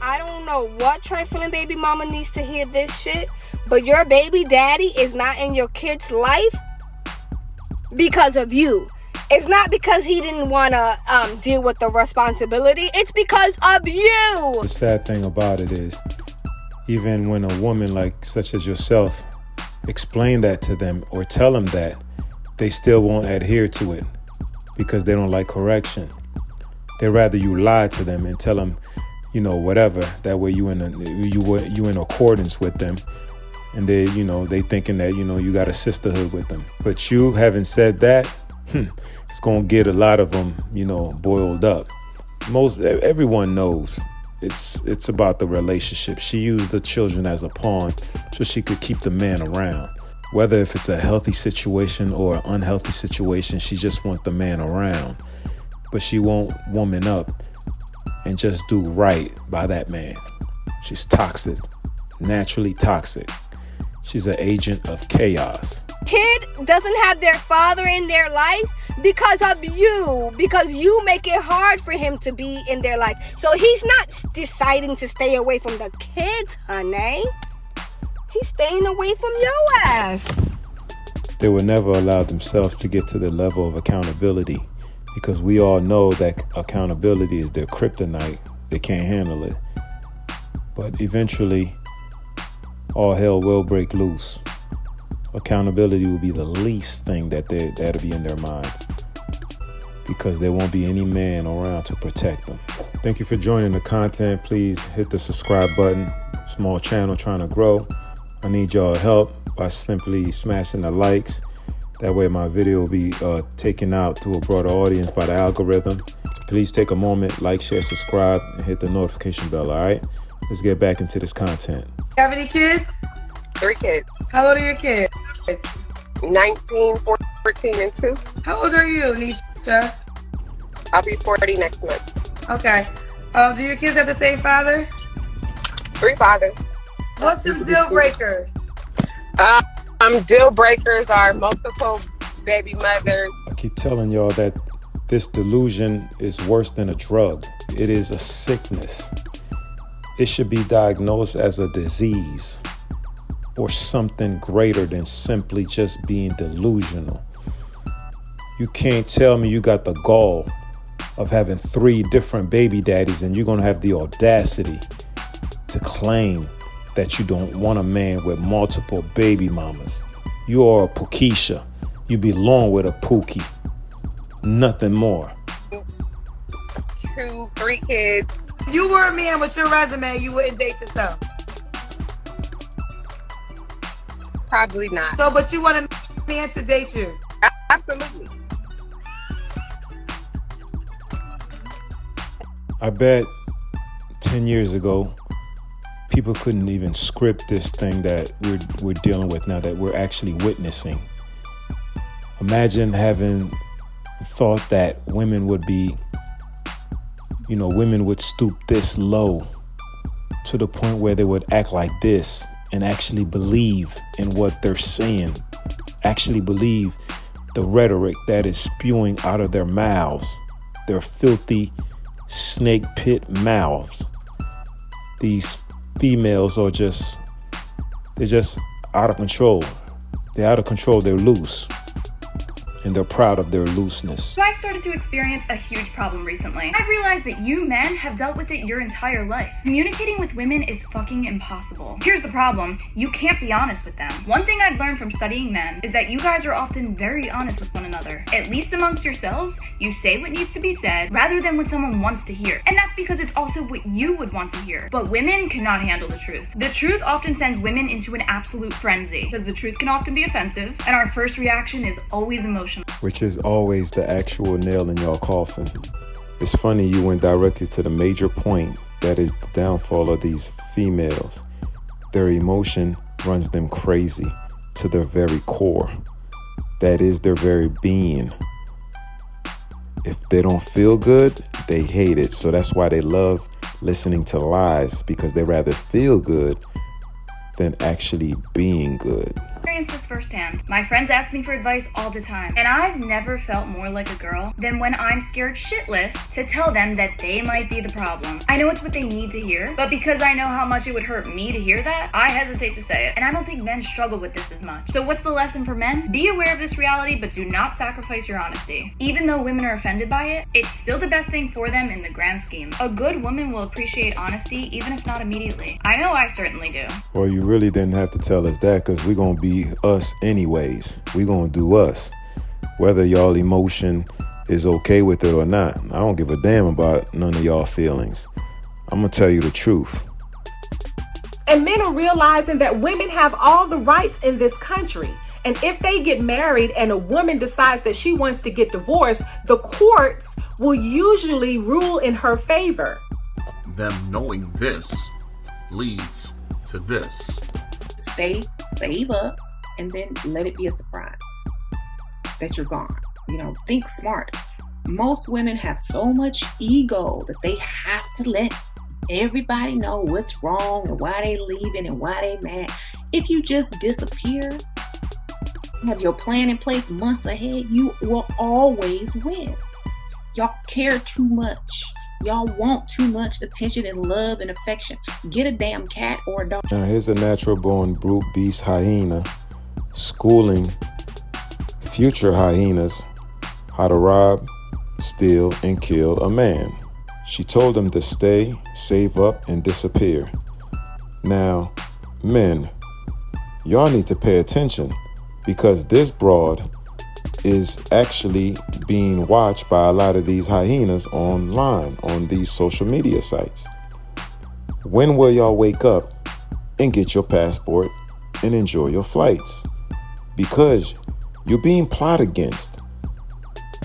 I don't know what trifling baby mama needs to hear this shit, but your baby daddy is not in your kid's life because of you. It's not because he didn't want to deal with the responsibility. It's because of you. The sad thing about it is, even when a woman like such as yourself explain that to them or tell them that, they still won't adhere to it because they don't like correction. They'd rather you lie to them and tell them, you know, whatever. That way you in accordance with them, and they thinking that you got a sisterhood with them. But you having said that, it's gonna get a lot of them boiled up. Everyone knows it's about the relationship. She used the children as a pawn so she could keep the man around. Whether if it's a healthy situation or an unhealthy situation, she just wants the man around. But she won't woman up and just do right by that man. She's toxic, naturally toxic. She's an agent of chaos. Kid doesn't have their father in their life because of you, because you make it hard for him to be in their life. So he's not deciding to stay away from the kids, honey. He's staying away from your ass. They will never allow themselves to get to the level of accountability because we all know that accountability is their kryptonite. They can't handle it. But eventually, all hell will break loose. Accountability will be the least thing that'll be in their mind because there won't be any man around to protect them. Thank you for joining the content. Please hit the subscribe button. Small channel trying to grow. I need y'all help by simply smashing the likes. That way my video will be taken out to a broader audience by the algorithm. Please take a moment, like, share, subscribe, and hit the notification bell, all right? Let's get back into this content. You have any kids? 3 kids. How old are your kids? 19, 14, and 2. How old are you, Nisha? I'll be 40 next month. Okay. Do your kids have the same father? 3 fathers. What's the deal breakers? Deal breakers are multiple baby mothers. I keep telling y'all that this delusion is worse than a drug. It is a sickness. It should be diagnosed as a disease or something greater than simply just being delusional. You can't tell me you got the gall of having 3 different baby daddies and you're gonna have the audacity to claim that you don't want a man with multiple baby mamas. You are a Pookeisha. You belong with a Pookie. Nothing more. 2, 3 kids. If you were a man with your resume, you wouldn't date yourself. Probably not. So, but you want a man to date you? Absolutely. I bet 10 years ago, people couldn't even script this thing that we're dealing with now, that we're actually witnessing. Imagine having thought that women would stoop this low to the point where they would act like this and actually believe in what they're saying, actually believe the rhetoric that is spewing out of their mouths, their filthy snake pit mouths. These females are they're just out of control. They're out of control. They're loose. And they're proud of their looseness. So I've started to experience a huge problem recently. I've realized that you men have dealt with it your entire life. Communicating with women is fucking impossible. Here's the problem. You can't be honest with them. One thing I've learned from studying men is that you guys are often very honest with one another. At least amongst yourselves, you say what needs to be said rather than what someone wants to hear. And that's because it's also what you would want to hear. But women cannot handle the truth. The truth often sends women into an absolute frenzy because the truth can often be offensive and our first reaction is always emotional. Which is always the actual nail in your coffin. It's funny you went directly to the major point that is the downfall of these females. Their emotion runs them crazy to their very core. That is their very being. If they don't feel good, they hate it. So that's why they love listening to lies, because they rather feel good than actually being good. Experienced this firsthand. My friends ask me for advice all the time, and I've never felt more like a girl than when I'm scared shitless to tell them that they might be the problem. I know it's what they need to hear, but because I know how much it would hurt me to hear that, I hesitate to say it. And I don't think men struggle with this as much. So what's the lesson for men? Be aware of this reality, but do not sacrifice your honesty. Even though women are offended by it, it's still the best thing for them in the grand scheme. A good woman will appreciate honesty, even if not immediately. I know I certainly do. Well, you really didn't have to tell us that, because we're going to be us anyways. We're going to do us. Whether y'all emotion is okay with it or not, I don't give a damn about none of y'all feelings. I'm going to tell you the truth. And men are realizing that women have all the rights in this country. And if they get married and a woman decides that she wants to get divorced, the courts will usually rule in her favor. Them knowing this leads to this. Save up, and then let it be a surprise that you're gone. Think smart. Most women have so much ego that they have to let everybody know what's wrong and why they leaving and why they mad. If you just disappear, have your plan in place months ahead, you will always win. Y'all care too much. Y'all want too much attention and love and affection. Get a damn cat or a dog. Now here's a natural born brute beast hyena schooling future hyenas how to rob, steal, and kill a man. She told them to stay, save up, and disappear. Now, men, y'all need to pay attention, because this broad is actually being watched by a lot of these hyenas online on these social media sites. When will y'all wake up and get your passport and enjoy your flights? Because you're being plotted against.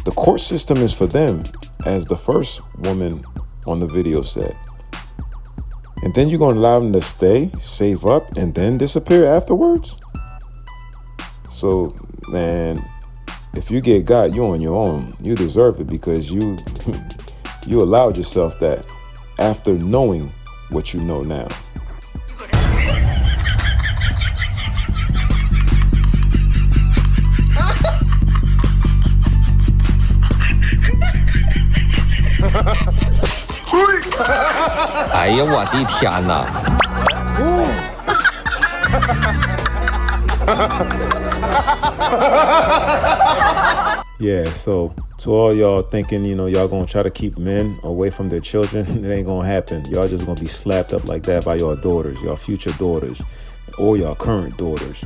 The court system is for them, as the first woman on the video said. And then you're going to allow them to stay, save up, and then disappear afterwards? So, man, if you get got, you on your own. You deserve it, because you allowed yourself that after knowing what you know now. Yeah, so to all y'all thinking, y'all gonna try to keep men away from their children, it ain't gonna happen. Y'all just gonna be slapped up like that by your daughters, your future daughters, or your current daughters.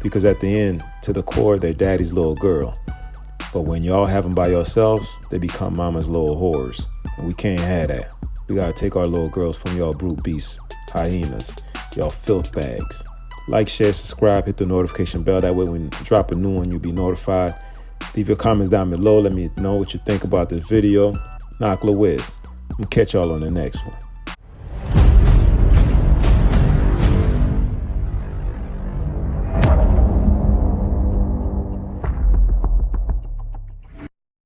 Because at the end, to the core, they're daddy's little girl. But when y'all have them by yourselves, they become mama's little whores. And we can't have that. We gotta take our little girls from y'all brute beasts, hyenas, y'all filth bags. Like, share, subscribe, hit the notification bell. That way when we drop a new one, you'll be notified. Leave your comments down below. Let me know what you think about this video. Knock Louise. I'm gonna catch y'all on the next one.